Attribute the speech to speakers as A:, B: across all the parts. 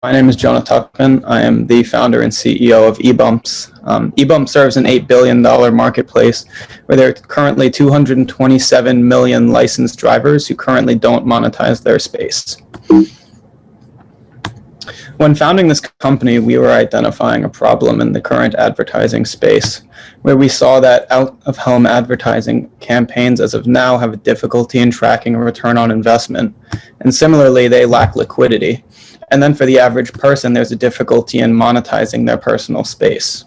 A: My name is Jonah Tuckman. I am the founder and CEO of eBumps. eBumps serves an $8 billion marketplace where there are currently 227 million licensed drivers who currently don't monetize their space. When founding this company, we were identifying a problem in the current advertising space, where we saw that out-of-home advertising campaigns as of now have a difficulty in tracking a return on investment, and similarly, they lack liquidity. And then for the average person, there's a difficulty in monetizing their personal space.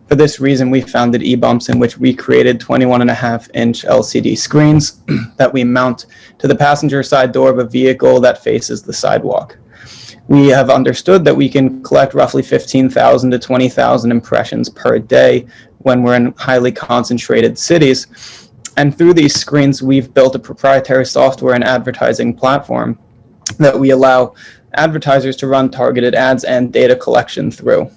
A: For this reason, we founded eBumps, in which we created 21.5-inch LCD screens that we mount to the passenger side door of a vehicle that faces the sidewalk. We have understood that we can collect roughly 15,000 to 20,000 impressions per day when we're in highly concentrated cities. And through these screens, we've built a proprietary software and advertising platform that we allow advertisers to run targeted ads and data collection through.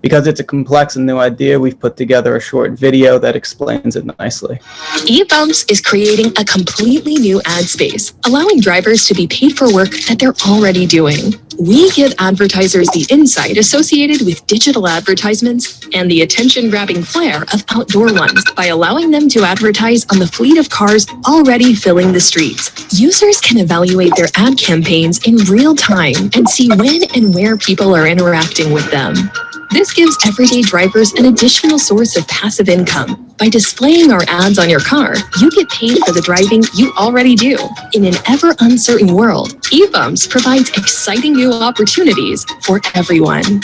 A: Because it's a complex and new idea, we've put together a short video that explains it nicely.
B: eBumps is creating a completely new ad space, allowing drivers to be paid for work that they're already doing. We give advertisers the insight associated with digital advertisements and the attention-grabbing flair of outdoor ones by allowing them to advertise on the fleet of cars already filling the streets. Users can evaluate their ad campaigns in real time and see when and where people are interacting with them. This gives everyday drivers an additional source of passive income. By displaying our ads on your car, you get paid for the driving you already do. In an ever uncertain world, eBumps provides exciting new opportunities for everyone.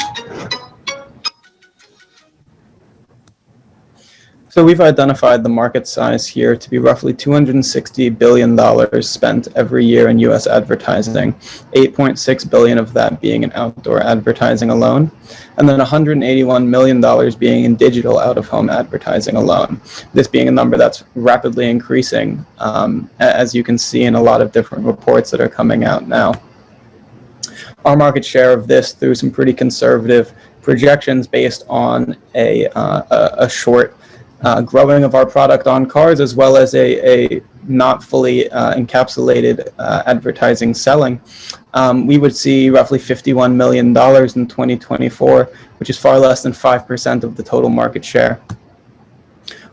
A: So we've identified the market size here to be roughly $260 billion spent every year in US advertising, $8.6 billion of that being in outdoor advertising alone, and then $181 million being in digital out-of-home advertising alone. This being a number that's rapidly increasing, as you can see in a lot of different reports that are coming out now. Our market share of this, through some pretty conservative projections based on a short growing of our product on cars, as well as a not fully encapsulated advertising selling, we would see roughly $51 million in 2024, which is far less than 5% of the total market share.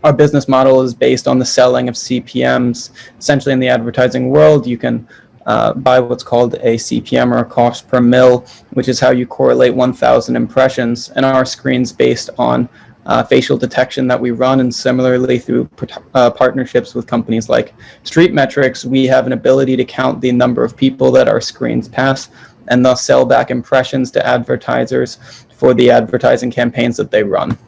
A: Our business model is based on the selling of CPMs. Essentially, in the advertising world, you can buy what's called a CPM, or a cost per mil, which is how you correlate 1,000 impressions, and our screen's based on facial detection that we run, and similarly through partnerships with companies like Street Metrics, we have an ability to count the number of people that our screens pass and thus sell back impressions to advertisers for the advertising campaigns that they run.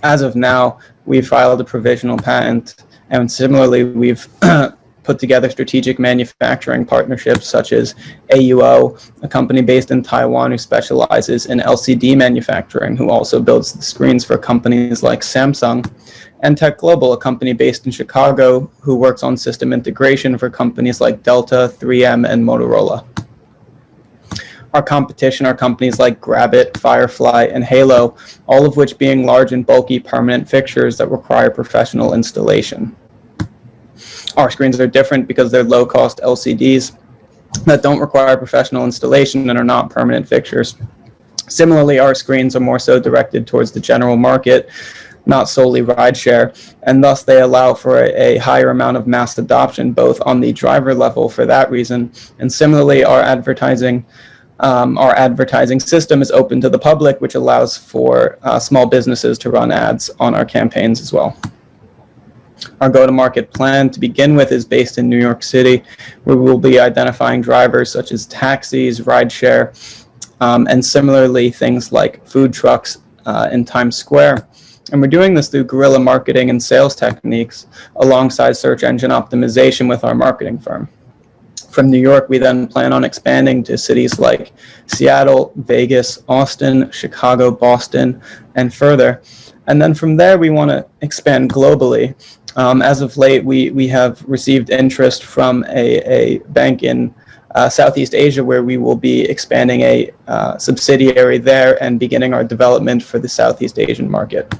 A: As of now, we've filed a provisional patent, and similarly we've put together strategic manufacturing partnerships such as AUO, a company based in Taiwan who specializes in LCD manufacturing, who also builds the screens for companies like Samsung, and Tech Global, a company based in Chicago who works on system integration for companies like Delta, 3M, and Motorola. Our competition are companies like Grabit, Firefly, and Halo, all of which being large and bulky permanent fixtures that require professional installation. Our screens are different because they're low-cost LCDs that don't require professional installation and are not permanent fixtures. Similarly, our screens are more so directed towards the general market, not solely rideshare, and thus they allow for a higher amount of mass adoption, both on the driver level for that reason, and similarly, our advertising system is open to the public, which allows for small businesses to run ads on our campaigns as well. Our go-to-market plan to begin with is based in New York City, where we will be identifying drivers such as taxis, rideshare, and similarly things like food trucks in Times Square. And we're doing this through guerrilla marketing and sales techniques alongside search engine optimization with our marketing firm. From New York, we then plan on expanding to cities like Seattle, Vegas, Austin, Chicago, Boston, and further. And then from there, we want to expand globally. As of late, we have received interest from a bank in Southeast Asia, where we will be expanding a subsidiary there and beginning our development for the Southeast Asian market.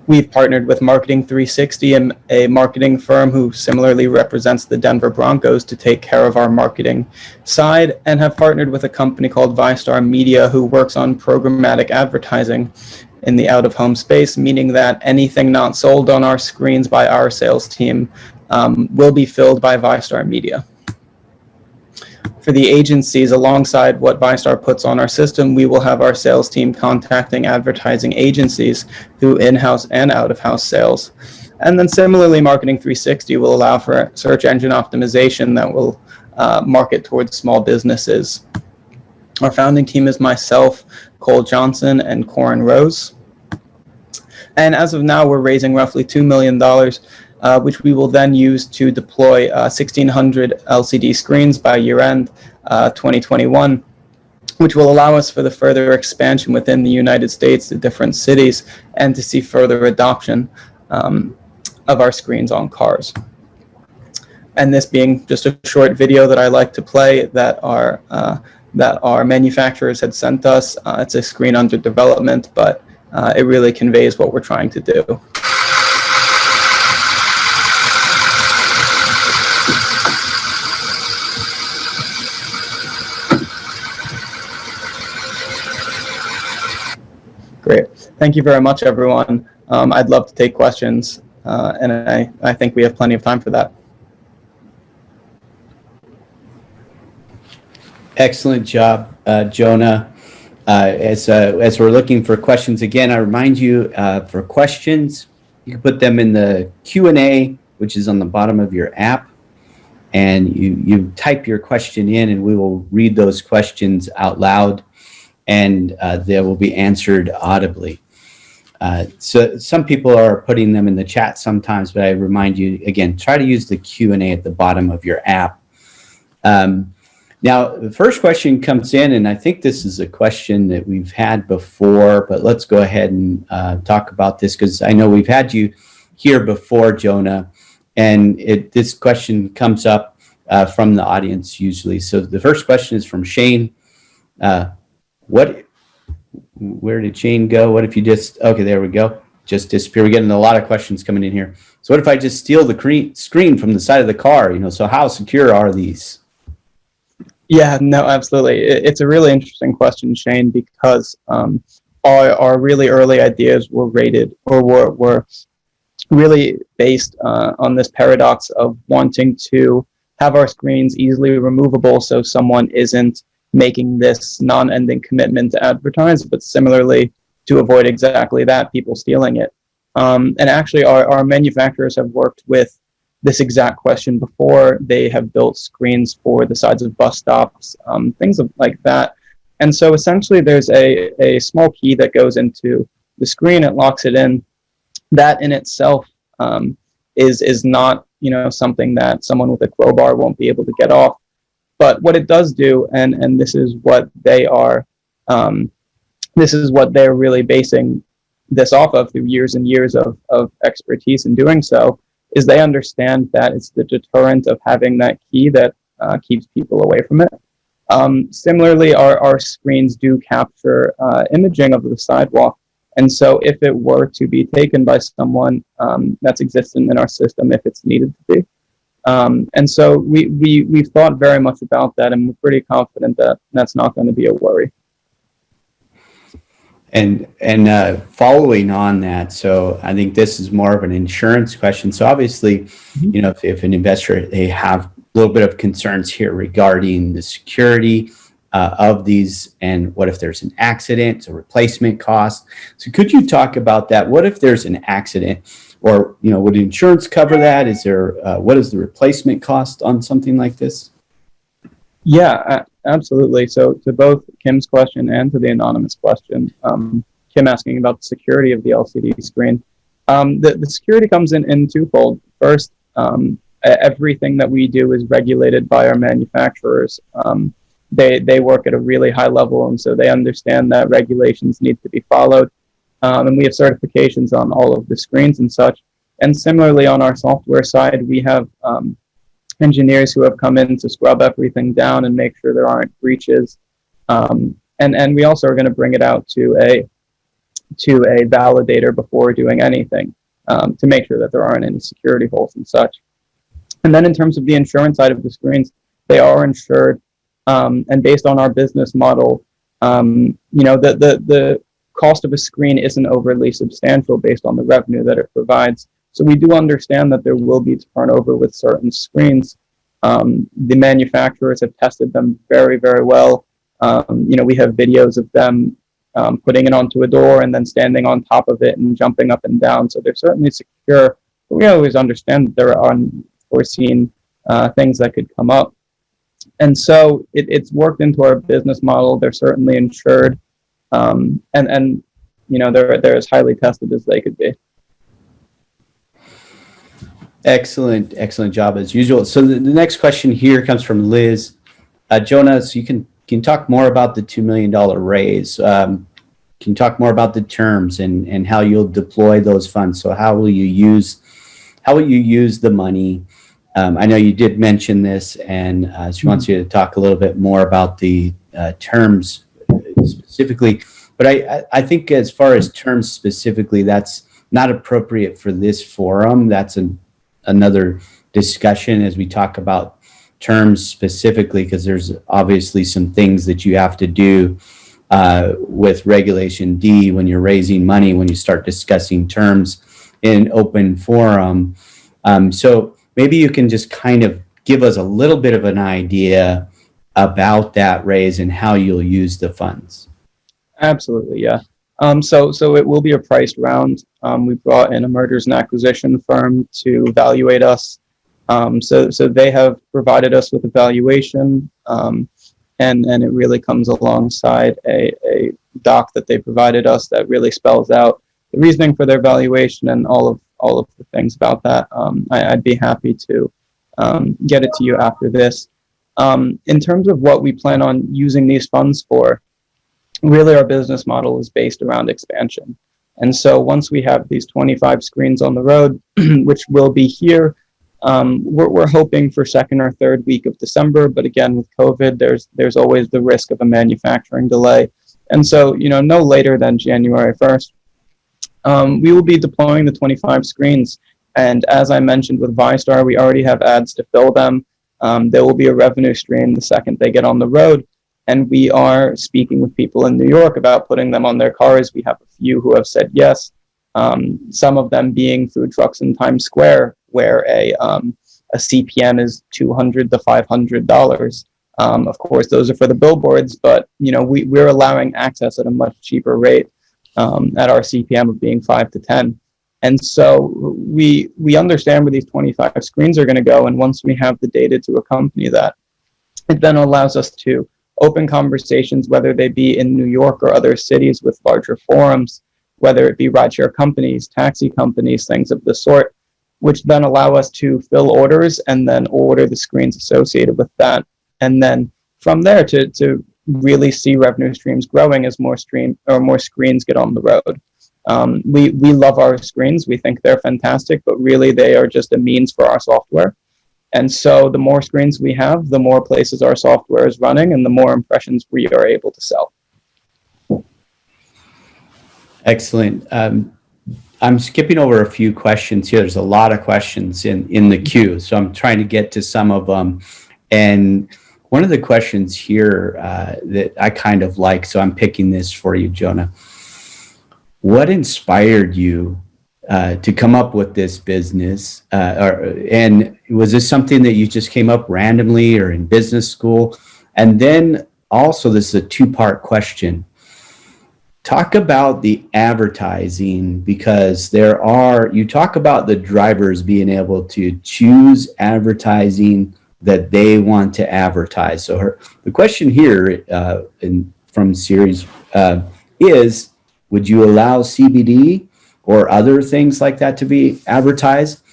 A: We've partnered with Marketing 360, a marketing firm who similarly represents the Denver Broncos, to take care of our marketing side, and have partnered with a company called ViStar Media, who works on programmatic advertising in the out-of-home space, meaning that anything not sold on our screens by our sales team will be filled by ViStar Media. For the agencies, alongside what ViStar puts on our system, we will have our sales team contacting advertising agencies through in-house and out-of-house sales. And then similarly, Marketing 360 will allow for search engine optimization that will market towards small businesses. Our founding team is myself, Cole Johnson, and Corin Rose. And as of now, we're raising roughly $2 million, which we will then use to deploy 1,600 LCD screens by year-end 2021, which will allow us for the further expansion within the United States to different cities and to see further adoption of our screens on cars. And this being just a short video that I like to play that our manufacturers had sent us. It's a screen under development, but it really conveys what we're trying to do. Great. Thank you very much, everyone. I'd love to take questions, and I think we have plenty of time for that.
C: Excellent job, Jonah. As we're looking for questions, again, I remind you, for questions, you can put them in the Q&A, which is on the bottom of your app, and you type your question in, and we will read those questions out loud, and they will be answered audibly. So some people are putting them in the chat sometimes, but I remind you, again, try to use the Q&A at the bottom of your app. Now, the first question comes in, and I think this is a question that we've had before, but let's go ahead and talk about this, because I know we've had you here before, Jonah, and this question comes up from the audience usually. So the first question is from Shane. Where did Shane go? What if you just, okay, there we go. Just disappear. We're getting a lot of questions coming in here. So what if I just steal the screen from the side of the car? So how secure are these?
A: Yeah, no, absolutely. It's a really interesting question, Shane, because our really early ideas were rated, or were really based on this paradox of wanting to have our screens easily removable, so someone isn't making this non-ending commitment to advertise, but similarly to avoid exactly that, people stealing it. And actually, our manufacturers have worked with this exact question before. They have built screens for the sides of bus stops, things like that. And so essentially there's a small key that goes into the screen, it locks it in. That in itself is not something that someone with a crowbar won't be able to get off. But what it does do, and this is what they're really basing this off of through years and years of expertise in doing so, is they understand that it's the deterrent of having that key that keeps people away from it. Similarly, our screens do capture imaging of the sidewalk. And so if it were to be taken by someone that's existent in our system, if it's needed to be. And so we've thought very much about that, and we're pretty confident that that's not going to be a worry.
C: And following on that, so I think this is more of an insurance question. So obviously, if an investor, they have a little bit of concerns here regarding the security of these, and what if there's an accident, a replacement cost. So could you talk about that? What if there's an accident, or would insurance cover that? Is there what is the replacement cost on something like this?
A: Yeah, absolutely. So to both Kim's question and to the anonymous question, Kim asking about the security of the LCD screen. The security comes in twofold. First, everything that we do is regulated by our manufacturers. They work at a really high level, and so they understand that regulations need to be followed. And we have certifications on all of the screens and such. And similarly, on our software side, we have engineers who have come in to scrub everything down and make sure there aren't breaches. And we also are going to bring it out to to a validator before doing anything, to make sure that there aren't any security holes and such. And then in terms of the insurance side of the screens, they are insured, and based on our business model, the cost of a screen isn't overly substantial based on the revenue that it provides. So we do understand that there will be turnover with certain screens. The manufacturers have tested them very, very well. We have videos of them putting it onto a door and then standing on top of it and jumping up and down. So they're certainly secure, but we always understand that there are unforeseen things that could come up. And so it's worked into our business model. They're certainly insured, and they're as highly tested as they could be.
C: Excellent job as usual. So the next question here comes from Liz. Jonah, so you can talk more about the $2 million raise. Can you talk more about the terms and how you'll deploy those funds? So how will you use the money? I know you did mention this, and she wants you to talk a little bit more about the terms specifically. But I think as far as terms specifically, that's not appropriate for this forum. That's another discussion as we talk about terms specifically, because there's obviously some things that you have to do with Regulation D when you're raising money, when you start discussing terms in open forum. So maybe you can just kind of give us a little bit of an idea about that raise and how you'll use the funds.
A: Absolutely, yeah. So it will be a priced round. We brought in a mergers and acquisition firm to evaluate us. So they have provided us with a valuation, and it really comes alongside a doc that they provided us that really spells out the reasoning for their valuation and all of the things about that. I'd be happy to get it to you after this. In terms of what we plan on using these funds for, really our business model is based around expansion. And so once we have these 25 screens on the road, which will be here, we're hoping for second or third week of December. But again, with COVID, there's always the risk of a manufacturing delay. And so, no later than January 1st, we will be deploying the 25 screens. And as I mentioned with ViStar, we already have ads to fill them. There will be a revenue stream the second they get on the road. And we are speaking with people in New York about putting them on their cars. We have a few who have said yes. Some of them being food trucks in Times Square, where a CPM is $200 to $500. Of course, those are for the billboards, but we're allowing access at a much cheaper rate at our CPM of being 5 to 10. And so we understand where these 25 screens are going to go. And once we have the data to accompany that, it then allows us to open conversations, whether they be in New York or other cities with larger forums, whether it be rideshare companies, taxi companies, things of the sort, which then allow us to fill orders and then order the screens associated with that. And then from there to really see revenue streams growing as more screens get on the road. We love our screens. We think they're fantastic, but really they are just a means for our software. And so the more screens we have, the more places our software is running and the more impressions we are able to sell.
C: Excellent. I'm skipping over a few questions here. There's a lot of questions in the queue, so I'm trying to get to some of them. And one of the questions here that I kind of like, so I'm picking this for you, Jonah. What inspired you to come up with this business? And was this something that you just came up randomly or in business school? And then also, this is a two-part question. Talk about the advertising, because you talk about the drivers being able to choose advertising that they want to advertise. So the question here from series is, would you allow CBD or other things like that to be advertised?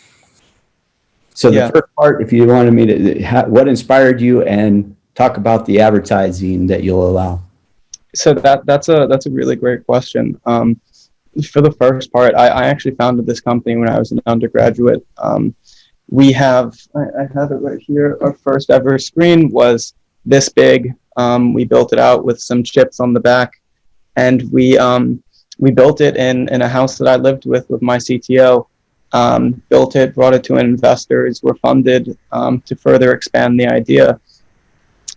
C: So the first part, if you wanted me to, what inspired you, and talk about the advertising that you'll allow.
A: So that's a really great question. For the first part, I actually founded this company when I was an undergraduate. I have it right here. Our first ever screen was this big. We built it out with some chips on the back, and we We built it in a house that I lived with my CTO. Built it, brought it to investors, were funded to further expand the idea.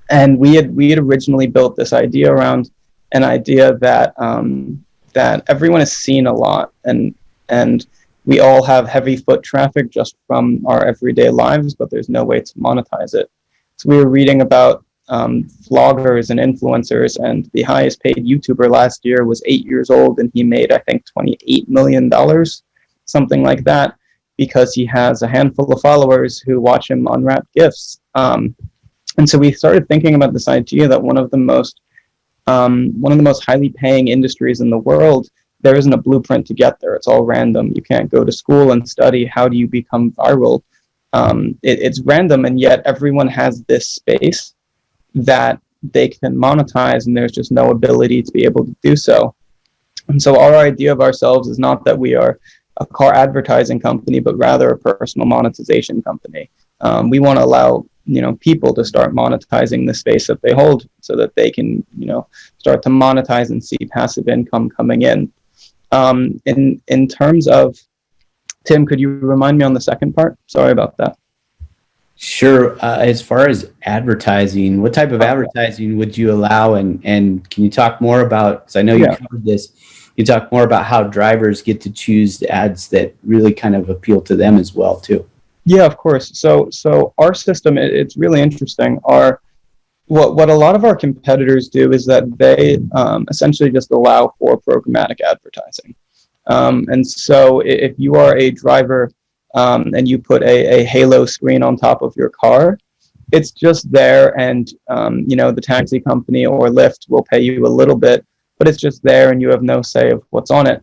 A: And we had originally built this idea around an idea that that everyone has seen a lot, and we all have heavy foot traffic just from our everyday lives, but there's no way to monetize it. So we were reading about vloggers and influencers, and the highest paid YouTuber last year was 8 years old, and he made, I think, $28 million, something like that, because he has a handful of followers who watch him unwrap gifts. And so we started thinking about this idea that one of the most highly paying industries in the world, there isn't a blueprint to get there. It's all random. You can't go to school and study how do you become viral. It's random, and yet everyone has this space that they can monetize, and there's just no ability to be able to do so. And so our idea of ourselves is not that we are a car advertising company, but rather a personal monetization company. We want to allow people to start monetizing the space that they hold, so that they can start to monetize and see passive income coming in. In terms of, Tim, could you remind me on the second part? Sorry about that.
C: Sure. As far as advertising, what type of advertising would you allow? And can you talk more about, because I know you covered this, you talk more about how drivers get to choose the ads that really kind of appeal to them as well, too.
A: Yeah, of course. So our system, it's really interesting. What a lot of our competitors do is that they essentially just allow for programmatic advertising. And so if you are a driver and you put a halo screen on top of your car, it's just there, and the taxi company or Lyft will pay you a little bit, but it's just there and you have no say of what's on it.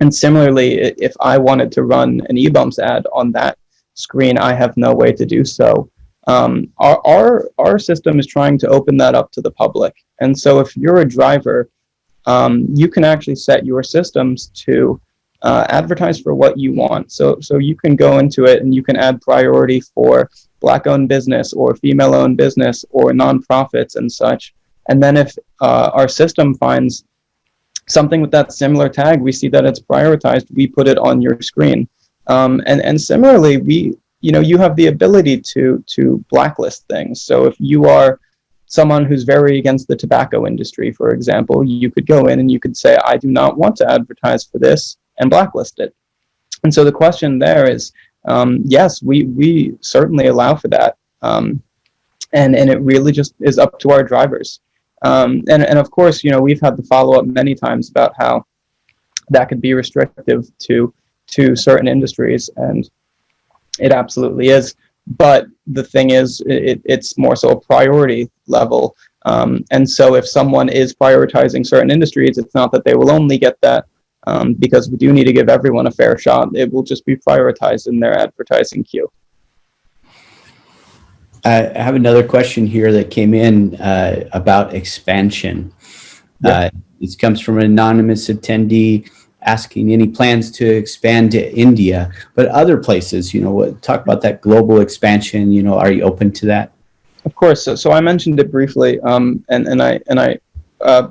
A: And similarly, if I wanted to run an eBumps ad on that screen, I have no way to do so. Our system is trying to open that up to the public. And so if you're a driver, you can actually set your systems to advertise for what you want. So you can go into it and you can add priority for Black-owned business or female-owned business or nonprofits and such. And then if our system finds something with that similar tag, we see that it's prioritized, we put it on your screen. And similarly, you have the ability to blacklist things. So if you are someone who's very against the tobacco industry, for example, you could go in and you could say, I do not want to advertise for this, and blacklist it. And so the question there is, yes, we certainly allow for that. And it really just is up to our drivers. And of course, we've had the follow-up many times about how that could be restrictive to certain industries, and it absolutely is. But the thing is, it's more so a priority level. And so if someone is prioritizing certain industries, it's not that they will only get that, because we do need to give everyone a fair shot. It will just be prioritized in their advertising queue.
C: I have another question here that came in about expansion. Yeah. This comes from an anonymous attendee asking any plans to expand to India, but other places, talk about that global expansion, are you open to that?
A: Of course. So I mentioned it briefly, and I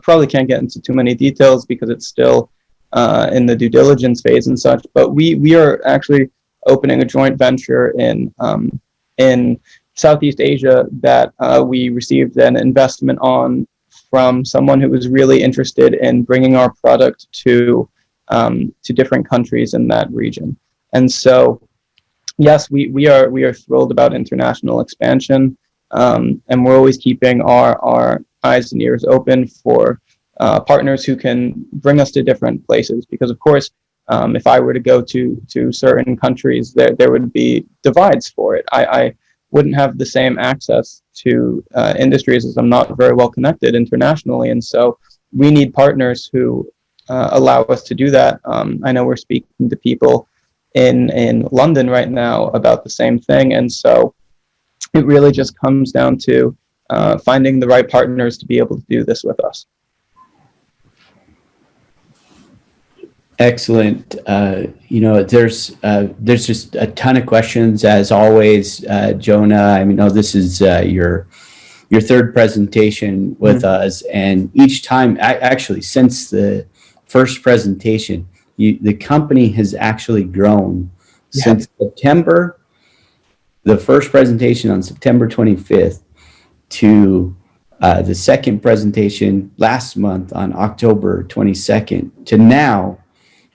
A: probably can't get into too many details because it's still in the due diligence phase and such, but we are actually opening a joint venture in Southeast Asia that we received an investment on from someone who was really interested in bringing our product to different countries in that region. And so, yes, we are thrilled about international expansion, and we're always keeping our eyes and ears open for partners who can bring us to different places. Because of course, if I were to go to certain countries, there would be divides for it. I wouldn't have the same access to industries as I'm not very well connected internationally, and so we need partners who allow us to do that. I know we're speaking to people in London right now about the same thing, and so it really just comes down to finding the right partners to be able to do this with us.
C: Excellent. There's just a ton of questions as always, Jonah. I know this is your third presentation with us, and each time, actually, since the first presentation. The company has actually grown since September, the first presentation on September 25th, to the second presentation last month on October 22nd, to now.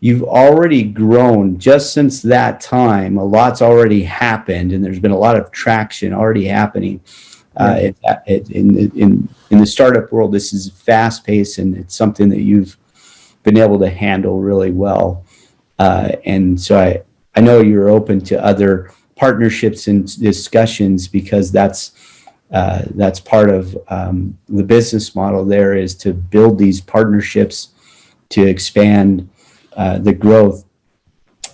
C: You've already grown just since that time. A lot's already happened, and there's been a lot of traction already happening. In the startup world, this is fast paced, and it's something that you've been able to handle really well. And so I know you're open to other partnerships and discussions, because that's part of the business model there, is to build these partnerships to expand the growth.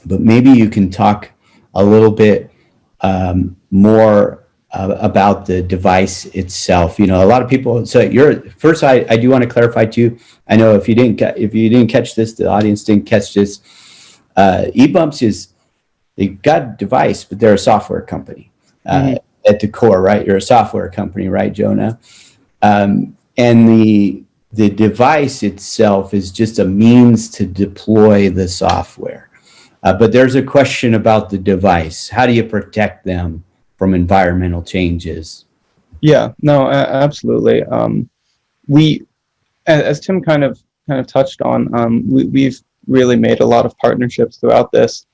C: But maybe you can talk a little bit more about the device itself. You know, a lot of people. So I do want to clarify too. I know if you didn't catch this, the audience didn't catch this. eBumps they've got a device, but they're a software company at the core, right? You're a software company, right, Jonah? And the device itself is just a means to deploy the software. But there's a question about the device. How do you protect them from environmental changes?
A: Yeah, no, absolutely. We, as Tim kind of touched on, we've really made a lot of partnerships throughout this.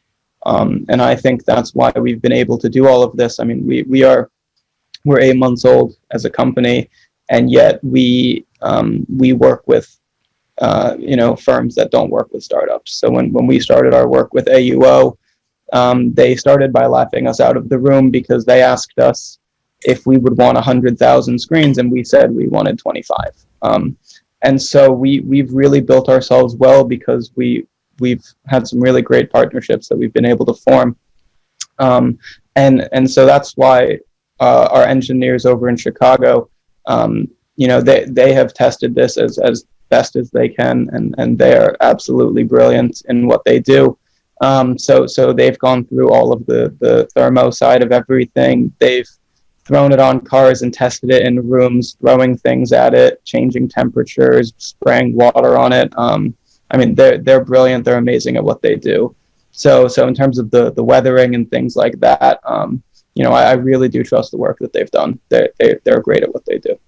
A: And I think that's why we've been able to do all of this. I mean, we're 8 months old as a company, and yet we work with firms that don't work with startups. So when we started our work with AUO, they started by laughing us out of the room because they asked us if we would want 100,000 screens, and we said we wanted 25. And so we've really built ourselves well, because we've had some really great partnerships that we've been able to form. And so that's why our engineers over in Chicago, they have tested this as best as they can, and they are absolutely brilliant in what they do. So they've gone through all of the thermo side of everything. They've thrown it on cars and tested it in rooms, throwing things at it, changing temperatures, spraying water on it. I mean, they're brilliant. They're amazing at what they do. So in terms of the weathering and things like that, I really do trust the work that they've done. They're great at what they do.